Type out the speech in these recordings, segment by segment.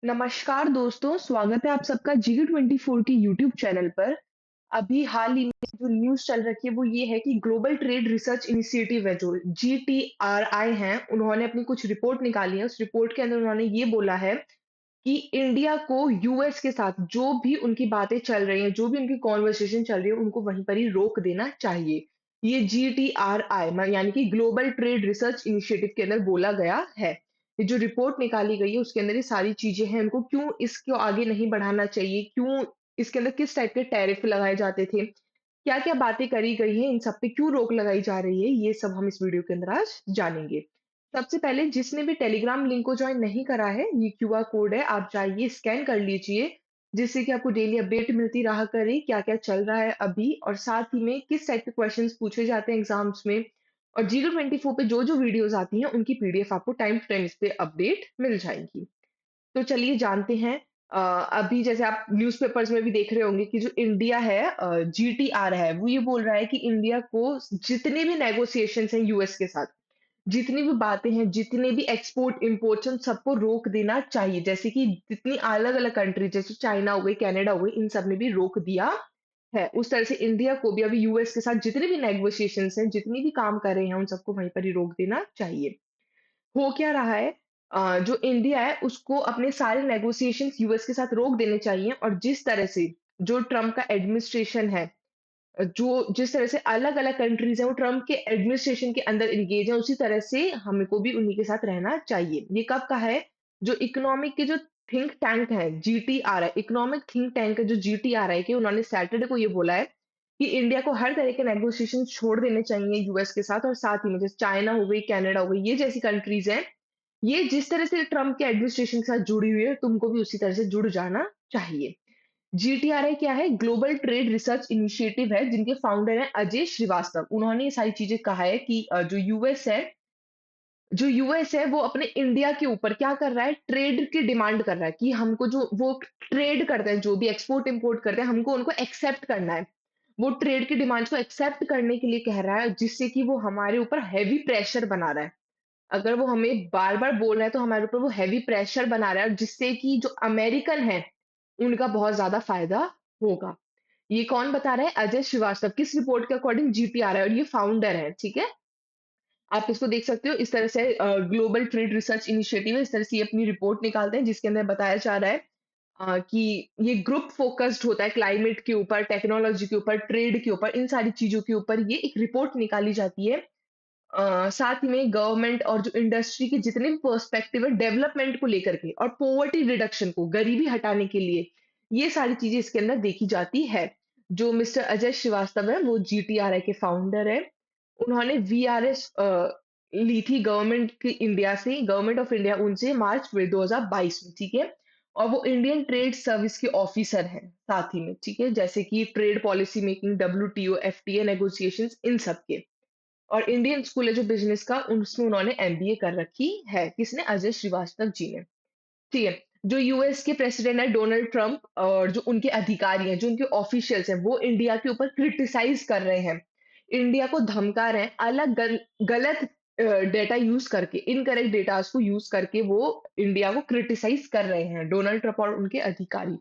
नमस्कार दोस्तों, स्वागत है आप सबका G24 के यूट्यूब चैनल पर। अभी हाल ही में जो न्यूज़ चल रखी है वो ये है कि ग्लोबल ट्रेड रिसर्च इनिशिएटिव है जो GTRI है, उन्होंने अपनी कुछ रिपोर्ट निकाली है। उस रिपोर्ट के अंदर उन्होंने ये बोला है कि इंडिया को यूएस के साथ जो भी उनकी बातें चल रही हैं, जो भी उनकी कन्वर्सेशन चल रही है, उनको वहीं पर ही रोक देना चाहिए। ये जीटीआरआई यानी कि ग्लोबल ट्रेड रिसर्च इनिशिएटिव के अंदर बोला गया है। ये जो रिपोर्ट निकाली गई है उसके अंदर ये सारी चीजें हैं, उनको क्यों इसको आगे नहीं बढ़ाना चाहिए, क्यों इसके अंदर किस टाइप के टैरिफ लगाए जाते थे, क्या-क्या बातें करी गई हैं, इन सब पे क्यों रोक लगाई जा रही है, ये सब हम इस वीडियो के अंदर आज जानेंगे। सबसे पहले जिसने भी टेलीग्राम लिंक को जॉइन नहीं करा है, ये क्यूआर कोड है, आप जाइए स्कैन कर लीजिए, जिससे कि आपको डेली अपडेट मिलती रहा करे, क्या-क्या चल रहा है अभी और साथ ही में किस टाइप के क्वेश्चंस पूछे जाते हैं एग्ज़ाम्स में और जीरो 24 पे जो-जो वीडियोज़ आती हैं, उनकी पीडीएफ आपको टाइम टू टाइम इस पे अपडेट मिल जाएँगी। तो चलिए जानते हैं अभी जैसे आप न्यूज़पेपर्स में भी देख रहे होंगे कि जो इंडिया है जीटीआर है, वो ये बोल रहा है कि इंडिया को जितने भी नेगोशिएशंस हैं यूएस के साथ, जितनी भी बातें हैं, जितने भी एक्सपोर्ट इम्पोर्ट्स उन सबको रोक देना चाहिए। जैसे कि जितनी अलग-अलग कंट्री जैसे चाइना हो गई, कनाडा हो गई, इन सब ने भी रोक दिया है। उस तरह से इंडिया को भी अभी यूएस के साथ जितने भी नेगोशिएशंस हैं, जितनी भी काम कर रहे हैं, उन सबको वहीं पर ही रोक देना चाहिए। हो क्या रहा है जो इंडिया है उसको अपने सारे नेगोशिएशंस यूएस के साथ रोक देने चाहिए और जिस तरह से जो ट्रम्प का एडमिनिस्ट्रेशन है जो जिस तरह से अलग-अलग कंट्रीज़ हैं वो ट्रम्प के एडमिनिस्ट्रेशन के अंदर एंगेज है उसी तरह से हमको भी उन्हीं के साथ रहना चाहिए। ये कब का है? जो इकोनॉमिक के जो थिंक टैंक है जीटीआरआई इकोनॉमिक थिंक टैंक है जो जीटीआरआई के उन्होंने सैटरडे को ये बोला है कि इंडिया को हर तरह के नेगोशिएशन छोड़ देने चाहिए यूएस के साथ और साथ ही में जैसे चाइना हो गई, कनाडा हो गई, ये जैसी कंट्रीज़ हैं ये जिस तरह से ट्रम्प के एडमिनिस्ट्रेशन के साथ जुड़ी हुई है, तुमको भी उसी तरह से जुड़ जाना चाहिए। जीटीआरआई क्या है? ग्लोबल ट्रेड रिसर्च इनिशिएटिव है, जिनके फाउंडर हैं अजय श्रीवास्तव। उन्होंने ये सारी चीज़ें कहा है कि जो यूएस है, वो अपने इंडिया के ऊपर क्या कर रहा है? ट्रेड की डिमांड कर रहा है कि हमको जो वो ट्रेड करते हैं, जो भी एक्सपोर्ट इम्पोर्ट करते हैं, हमको उनको एक्सेप्ट करना है। वो ट्रेड की डिमांड्स को एक्सेप्ट करने के लिए कह रहा है, जिससे कि वो हमारे ऊपर हेवी प्रेशर बना रहा है। अगर वो हमें बार-बार बोल रहा है तो हमारे ऊपर वो हेवी प्रेशर बना रहा है जिससे कि जो अमेरिकन हैं, उनका बहुत ज़्यादा फ़ायदा होगा। ये कौन बता रहा है? अजय श्रीवास्तव। किस रिपोर्ट के अकॉर्डिंग? जीपीआर है और ये फाउंडर हैं, ठीक है? आप इसको देख सकते हो इस तरह से ग्लोबल ट्रेड रिसर्च इनिशिएटिव है, इस तरह से ये अपनी रिपोर्ट निकालते हैं जिसके अंदर बताया जा रहा है कि ये ग्रुप फ़ोकस्ड होता है क्लाइमेट के ऊपर, टेक्नोलॉजी के ऊपर, ट्रेड के ऊपर, इन सारी चीज़ों के ऊपर ये एक रिपोर्ट निकाली जाती है। साथ में गवर्नमेंट और जो इंडस्ट्री के जितने भी पर्सपेक्टिव है डेवलपमेंट को लेकर के और पॉवर्टी रिडक्शन को गरीबी हटाने के लिए ये सारी चीजें इसके अंदर देखी जाती है। जो मिस्टर अजय श्रीवास्तव है वो जीटीआरआई के फाउंडर है। उन्होंने वीआरएस ली थी गवर्नमेंट ऑफ इंडिया उनसे मार्च 2022 में, ठीक है। और वो इंडियन ट्रेड सर्विस के ऑफिसर हैं साथ ही में, ठीक है, जैसे कि trade policy making, WTO, FTA negotiations, इन सब के। और इंडियन स्कूल है जो बिज़नेस का उसमें उन्होंने एमबीए कर रखी है। किसने? अजय श्रीवास्तव जी ने। ठीक है। जो यूएस के प्रेसिडेंट है डोनाल्ड ट्रम्प और जो उनके अधिकारी हैं, जो उनके ऑफिशियल्स हैं, वो इंडिया के ऊपर क्रिटिसाइज़ कर रहे हैं। इंडिया को धमका रहे हैं, गलत डेटा यूज़ करके, इनकरेक्ट डेटाज़ को यूज़ करके वो इंडिया को क्रिटिसाइज़ कर रहे हैं, डोनाल्ड ट्रम्प और उनके अधिकारी।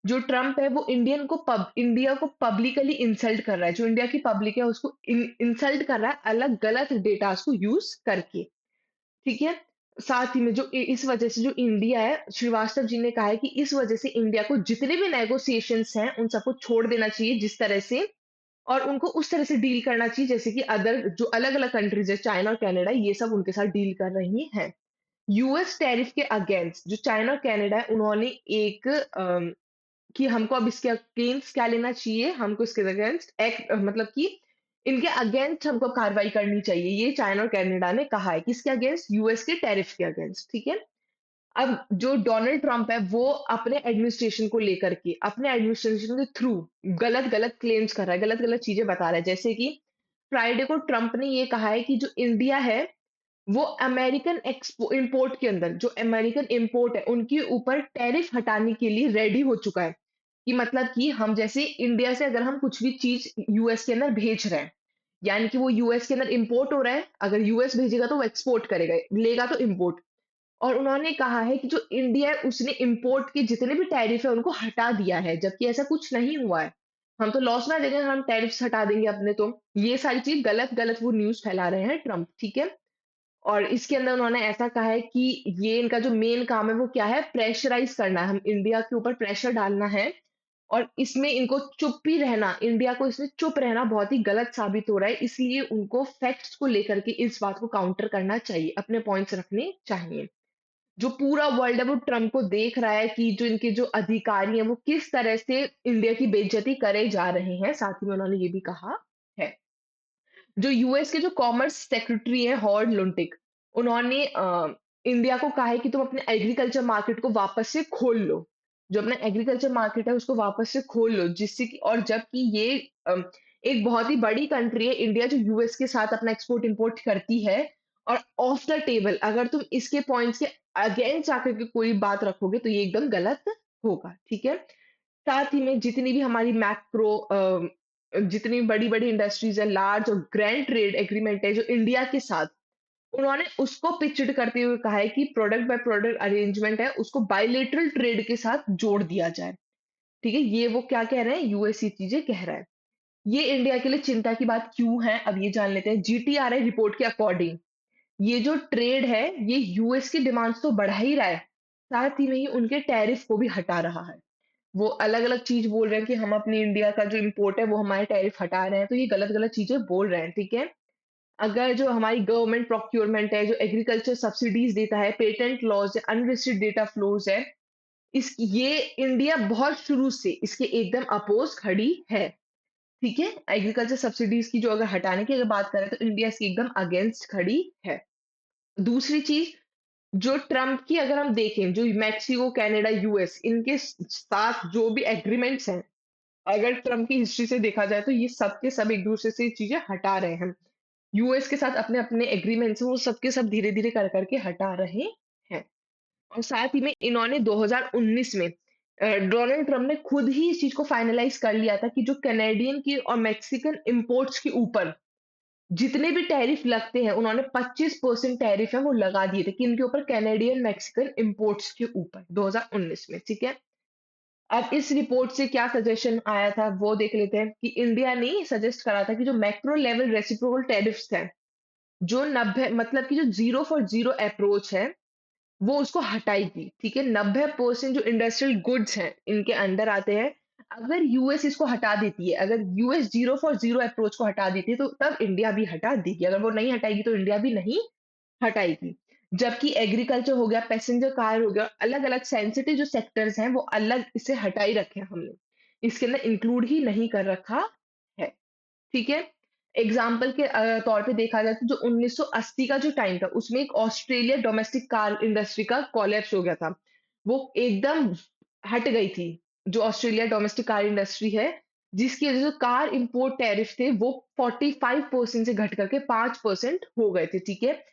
जो ट्रम्प है वो इंडिया को पब्लिकली इंसल्ट कर रहा है। जो इंडिया की पब्लिक है उसको इंसल्ट कर रहा है अलग गलत डेटास को यूज़ करके, ठीक है? साथ ही में जो इ इस वज़ह से जो इंडिया है, श्रीवास्तव जी ने कहा है कि इस वज़ह से इंडिया को जितने भी नेगोशिएशंस हैं, उन सबको छोड़ देना चाहिए जिस तरह से और उनको उस तरह से डील करना चाहिए जैसे कि अदर जो अलग-अलग कंट्रीज़ है, चाइना और कनाडा, ये सब उनके साथ डील कर रही हैं। यूएस टैरिफ के अगेंस्ट जो चाइना और कनाडा है, उन्होंने एक कि हमको अब इसके अगेंस्ट क्या लेना चाहिए, हमको इसके अगेंस्ट मतलब कि इनके अगेंस्ट हमको कार्रवाई करनी चाहिए। ये चाइना और कनाडा ने कहा है, किसके अगेंस्ट? यूएस के टैरिफ के अगेंस्ट, ठीक है? अब जो डोनाल्ड ट्रम्प है, वो अपने एडमिनिस्ट्रेशन को लेकर के, अपने एडमिनिस्ट्रेशन के थ्रू गलत-गलत क्लेम्स कर रहा है, गलत-गलत चीज़ें बता रहा है। जैसे कि फ्राइडे को ट्रम्प ने ये कहा है कि जो इंडिया है, वो अमेरिकन इम्पोर्ट के अंदर जो अमेरिकन इम्पोर्ट है, उनके ऊपर टैरिफ हटाने के लिए रेडी हो चुका है। कि मतलब कि हम जैसे इंडिया से अगर हम कुछ भी चीज़ यूएस के अंदर भेज रहे हैं, यानी कि वो यूएस के अंदर इम्पोर्ट हो रहा है, अगर यूएस भेजेगा तो वो एक्सपोर्ट करेगा, लेगा तो इम्पोर्ट। और उन्होंने कहा है कि जो इंडिया है उसने इम्पोर्ट के जितने भी टैरिफ है उनको हटा दिया है, जबकि ऐसा कुछ नहीं हुआ है। हम तो लॉस में आ जाएँगे अगर हम टैरिफ्स हटा देंगे अपने तो। ये सारी चीज़ गलत-गलत वो न्यूज़ फैला रहे हैं ट्रम्प, ठीक है? और इसके अंदर उन्होंने ऐसा कहा है कि ये इनका जो मेन काम है वो क्या है, प्रेशराइज़ करना है, हम इंडिया के ऊपर प्रेशर डालना है और इसमें इनको चुप ही रहना, इंडिया को इसमें चुप रहना बहुत ही गलत साबित हो रहा है, इसलिए उनको फैक्ट्स को लेकर के इस बात को काउंटर करना चाहिए, अपने पॉइंट्स रखने चाहिए। जो पूरा वर्ल्ड है वो ट्रम्प को देख रहा है कि जो इनके जो अधिकारी हैं वो किस तरह से इंडिया की बेइज्जती करे जा रहे हैं, साथ ही में उन्होंने ये भी कहा है। जो यूएस के जो कॉमर्स सेक्रेटरी हैं हॉर्ड लुंटिक, उन्होंने इंडिया को कहा है कि तुम अपने एग्रीकल्चर मार्केट को वापस से खोल लो। जो अपना एग्रीकल्चर मार्केट है उसको वापस से खोल लो जिससे कि और जबकि ये एक बहुत ही बड़ी कंट्री है इंडिया जो यूएस के साथ अपना एक्सपोर्ट इंपोर्ट करती है और ऑफ द टेबल अगर तुम इसके पॉइंट्स के अगेंस्ट आकर के कोई बात रखोगे तो ये एकदम गलत होगा, ठीक है? साथ ही में जितनी भी हमारी मैक्रो जितनी बड़ी-बड़ी इंडस्ट्रीज़ है, लार्ज और ग्रैंड ट्रेड एग्रीमेंट है जो इंडिया के साथ, उन्होंने उसको पिच्ड करते हुए कहा है कि प्रोडक्ट बाय प्रोडक्ट अरेंजमेंट है, उसको बायलैटरल ट्रेड के साथ जोड़ दिया जाए। ठीक है? ये वो क्या कह रहे हैं? यूएस ये चीज़ें कह रहा है। ये इंडिया के लिए चिंता की बात क्यों है? अब ये जान लेते हैं। जीटीआरआई रिपोर्ट के अकॉर्डिंग ये जो ट्रेड है, ये यूएस की डिमांड्स तो बढ़ा ही रहा है, साथ ही में ये उनके टैरिफ को भी हटा रहा है। वो अलग-अलग चीज़ बोल रहे हैं कि हम अपनी इंडिया का जो इम्पोर्ट है वो हमारे टैरिफ हटा रहे हैं, तो ये गलत-गलत चीज़ें बोल रहे हैं, ठीक है? अगर जो हमारी गवर्नमेंट प्रोक्योरमेंट है, जो एग्रीकल्चर सब्सिडीज़ देता है, पेटेंट लॉज़ है, अनरिस्ट्रिक्टेड डेटा फ्लोज़ है, इस ये इंडिया बहुत शुरू से इसके एकदम अपोज़ खड़ी है, ठीक है? एग्रीकल्चर सब्सिडीज़ की जो अगर हटाने की अगर बात करें तो इंडिया इसके एकदम अगेंस्ट खड़ी है। दूसरी चीज़ जो ट्रम्प की अगर हम देखें, जो मेक्सिको, कनाडा, यूएस इनके साथ जो भी एग्रीमेंट्स हैं अगर ट्रम्प की हिस्ट्री से देखा जाए तो ये सब के सब एक-दूसरे से चीज़ें हटा रहे हैं। यूएस के साथ अपने-अपने एग्रीमेंट्स हैं, वो सब के सब धीरे-धीरे कर के हटा रहे हैं। और साथ ही में इन्होंने 2019 में डोनाल्ड ट्रम्प ने खुद ही इस चीज़ को फाइनलाइज़ कर लिया था कि जो कैनेडियन की और मेक्सिकन इम्पोर्ट्स के ऊपर जितने भी टैरिफ लगते हैं, उन्होंने 25% टैरिफ है वो लगा दिए थे। किनके ऊपर? कैनेडियन, मेक्सिकन इम्पोर्ट्स के ऊपर 2019 में, ठीक है? अब इस रिपोर्ट से क्या सजेशन आया था वो देख लेते हैं कि इंडिया ने सजेस्ट करा था कि जो मैक्रो लेवल रेसिप्रोकल टैरिफ्स हैं, जो 90 मतलब कि जो ज़ीरो फॉर ज़ीरो अप्रोच है, वो उसको हटाएगी, ठीक है? 90% जो इंडस्ट्रियल गुड्स हैं, इनके अंडर आते हैं। अगर यूएस इसको हटा देती है, अगर US zero for zero approach को हटा देती है, तो तब इंडिया भी हटा देगी। अगर वो नहीं हटाएगी, तो इंडिया भी नहीं हटाएगी। जबकि एग्रीकल्चर हो गया, पैसेंजर कार हो गया, अलग-अलग सेंसिटिव जो सेक्टर्स हैं, वो अलग इसे हटा ही रखे हैं हमने। इसके अंदर इंक्लूड ही नहीं कर रखा है, ठीक है? एग्ज़ाम्पल के तौर पे देखा जाए तो जो 1980 का जो टाइम था, उसमें एक ऑस्ट्रेलिया डोमेस्टिक कार इंडस्ट्री का कोलैप्स हो गया था। वो एकदम हट गई थी, जो ऑस्ट्रेलिया डोमेस्टिक कार इंडस्ट्री है, जिसकी वज़ह से कार इम्पोर्ट टैरिफ थे, वो 45% से घट करके 5% हो गए थे, ठीक है?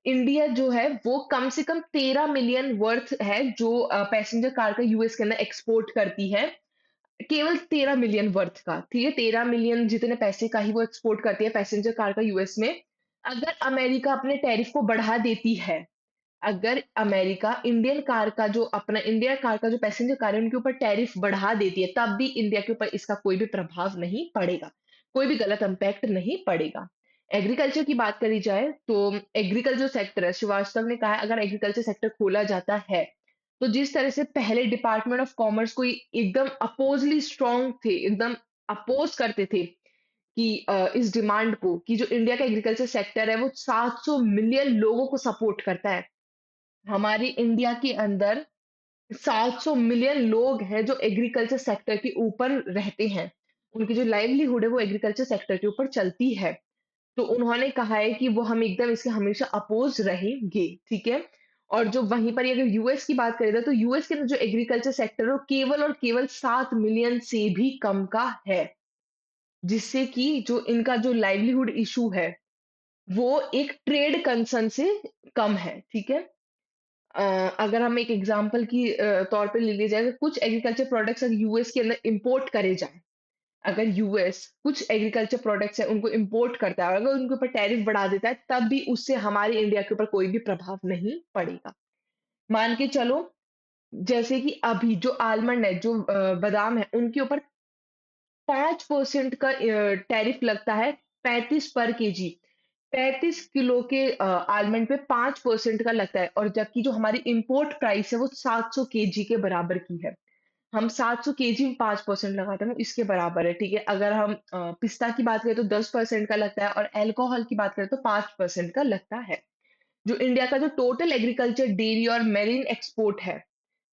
इंडिया जो है वो कम से कम 13 मिलियन वर्थ है जो पैसेंजर कार का यूएस के अंदर एक्सपोर्ट करती है। केवल 13 मिलियन वर्थ का, ठीक है? 13 मिलियन जितने पैसे का ही वो एक्सपोर्ट करती है पैसेंजर कार का यूएस में। अगर अमेरिका अपने टैरिफ को बढ़ा देती है, अगर अमेरिका इंडियन कार का जो पैसेंजर कार है उनके ऊपर टैरिफ बढ़ा देती है, तब भी इंडिया के ऊपर इसका कोई भी प्रभाव नहीं पड़ेगा। कोई भी गलत इम्पैक्ट नहीं पड़ेगा। एग्रीकल्चर की बात करी जाए तो एग्रीकल्चर सेक्टर है, श्रीवास्तव ने कहा है अगर एग्रीकल्चर सेक्टर खोला जाता है, तो जिस तरह से पहले डिपार्टमेंट ऑफ कॉमर्स को एकदम अपोज़ली स्ट्रॉन्ग थे, एकदम अपोज़ करते थे कि इस डिमांड को कि जो इंडिया का एग्रीकल्चर सेक्टर है वो 700 मिलियन लोगों को सपोर्ट करता है। हमारी इंडिया के अंदर 700 मिलियन लोग हैं जो एग्रीकल्चर सेक्टर के ऊपर रहते हैं। उनकी जो लाइवलीहुड है वो एग्रीकल्चर सेक्टर के ऊपर चलती है। तो उन्होंने कहा है कि वो हम एकदम इसके हमेशा अपोज़ रहेंगे, ठीक है? और जो वहीं पर ही अगर यूएस की बात करें तो यूएस के अंदर जो एग्रीकल्चर सेक्टर है वो केवल और केवल 7 मिलियन से भी कम का है। जिससे कि जो इनका जो लाइवलीहुड इश्यू है, वो एक ट्रेड कंसर्न से कम है, ठीक है? अ, अगर हम एक एग्ज़ाम्पल की तौर पे ले लिया जाए, अगर कुछ एग्रीकल्चर प्रोडक्ट्स अगर यूएस के अंदर इम्पोर्ट करे जाएँ, अगर यूएस कुछ एग्रीकल्चर प्रोडक्ट्स हैं, उनको इम्पोर्ट करता है और अगर उनके ऊपर टैरिफ बढ़ा देता है, तब भी उससे हमारे इंडिया के ऊपर कोई भी प्रभाव नहीं पड़ेगा। मान के चलो जैसे कि अभी जो आलमंड है, जो बादाम है, उनके ऊपर 5% का टैरिफ लगता है 35 पर केजी। 35 किलो के आलमंड पे 5% का लगता है और जबकि जो हमारी इम्पोर्ट प्राइस है वो 700 केजी के बराबर की है। हम 700 केजी में 5% लगाते हैं, वो इसके बराबर है, ठीक है? अगर हम पिस्ता की बात करें तो 10% का लगता है और अल्कोहल की बात करें तो 5% का लगता है। जो इंडिया का जो टोटल एग्रीकल्चर, डेयरी और मेरीन एक्सपोर्ट है,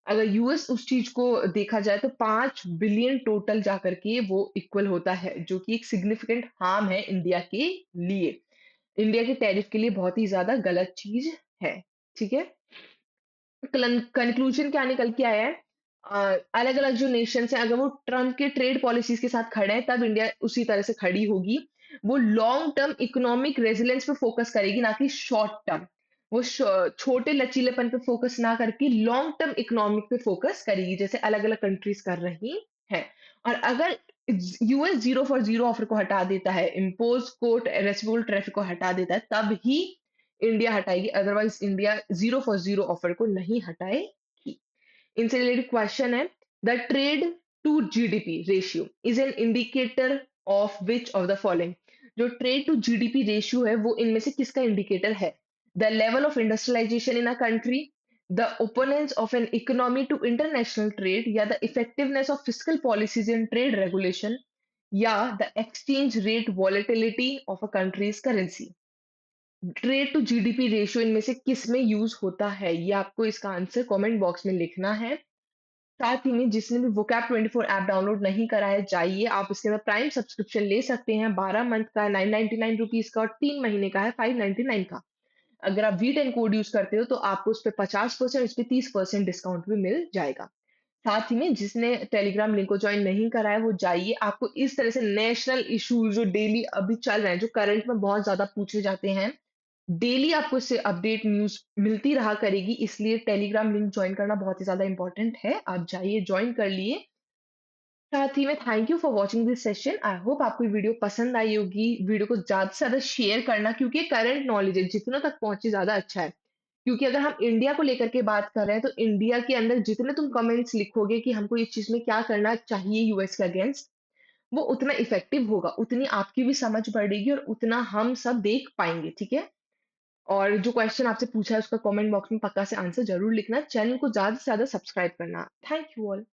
अगर यूएस उस चीज़ को देखा जाए तो 5 बिलियन टोटल जाकर के वो इक्वल होता है, जो कि एक सिग्निफिकेंट हार्म है इंडिया के लिए। इंडिया के टैरिफ के लिए बहुत ही ज़्यादा गलत चीज़ है, ठीक है? कंक्लूजन क्या निकल के आया है? अलग-अलग जो नेशंस हैं, अगर वो ट्रम्प के ट्रेड पॉलिसीज़ के साथ खड़े हैं, तब इंडिया उसी तरह से खड़ी होगी। वो लॉन्ग टर्म इकोनॉमिक रेजिलियंस पे फोकस करेगी, ना कि शॉर्ट टर्म। वो छोटे लचीलेपन पे फोकस ना करके लॉन्ग टर्म इकोनॉमिक पे फोकस करेगी, जैसे अलग-अलग कंट्रीज कर रही हैं। और अगर US zero for zero offer को हटा देता है, इम्पोज कोर्ट रेसिप्रोकल टैरिफ को हटा देता है, तब ही इंडिया हटाएगी, otherwise India zero for zero offer को नहीं हटाएगी। इनसे रिलेटेड क्वेश्चन है, the trade to GDP ratio is an indicator of which of the following. जो ट्रेड टू जीडीपी रेशियो है वो इनमें से किसका इंडिकेटर है? The level of industrialisation in a country, the openness of an economy to international trade, या the effectiveness of fiscal policies in trade regulation, या the exchange rate volatility of a countries currency. Trade to GDP ratio इनमें से किस में use होता है? ये आपको इसका आंसर कमेंट बॉक्स में लिखना है। साथ ही में जिसने भी वोकैब 24 ऐप डाउनलोड नहीं करा है, जाइए आप इसके अंदर प्राइम सब्सक्रिप्शन ले सकते हैं। 12 मंथ का 999 रुपीज का और 3 महीने का है 599 का। अगर आप V10 कोड यूज करते हो तो आपको उस पे 50%, इस पे 30% डिस्काउंट भी मिल जाएगा। साथ ही में जिसने टेलीग्राम लिंक को ज्वाइन नहीं करा है वो जाइए, आपको इस तरह से नेशनल इश्यूज जो डेली अभी चल रहे हैं, जो करंट में बहुत ज्यादा पूछे जाते हैं, डेली आपको इससे अपडेट न्यूज़ मिलती रहा करेगी, इसलिए टेलीग्राम लिंक जॉइन करना बहुत ही ज़्यादा इम्पोर्टेंट है। आप जाइए, जॉइन कर लिए। साथ ही में thank you for watching this session. I hope आपको ये वीडियो पसंद आई होगी। वीडियो को ज़्यादा से ज़्यादा शेयर करना, क्योंकि करंट नॉलेज है, जितनों तक पहुँचे ज़्यादा अच्छा है। क्योंकि अगर हम इंडिया को लेकर के बात कर रहे हैं, तो इंडिया के अंदर जितने तुम कमेंट्स लिखोगे कि हमको इस चीज़ में क्या करना चाहिए यूएस के अगेंस्ट, वो उतना इफेक्टिव होगा, उतनी आपकी भी समझ बढ़ेगी और उतना हम सब देख पाएँगे, ठीक है? और जो क्वेश्चन आपसे पूछा है उसका कमेंट बॉक्स में पक्का से आंसर ज़रूर लिखना। चैनल को ज़्यादा से ज़्यादा सब्सक्राइब करना। Thank you all.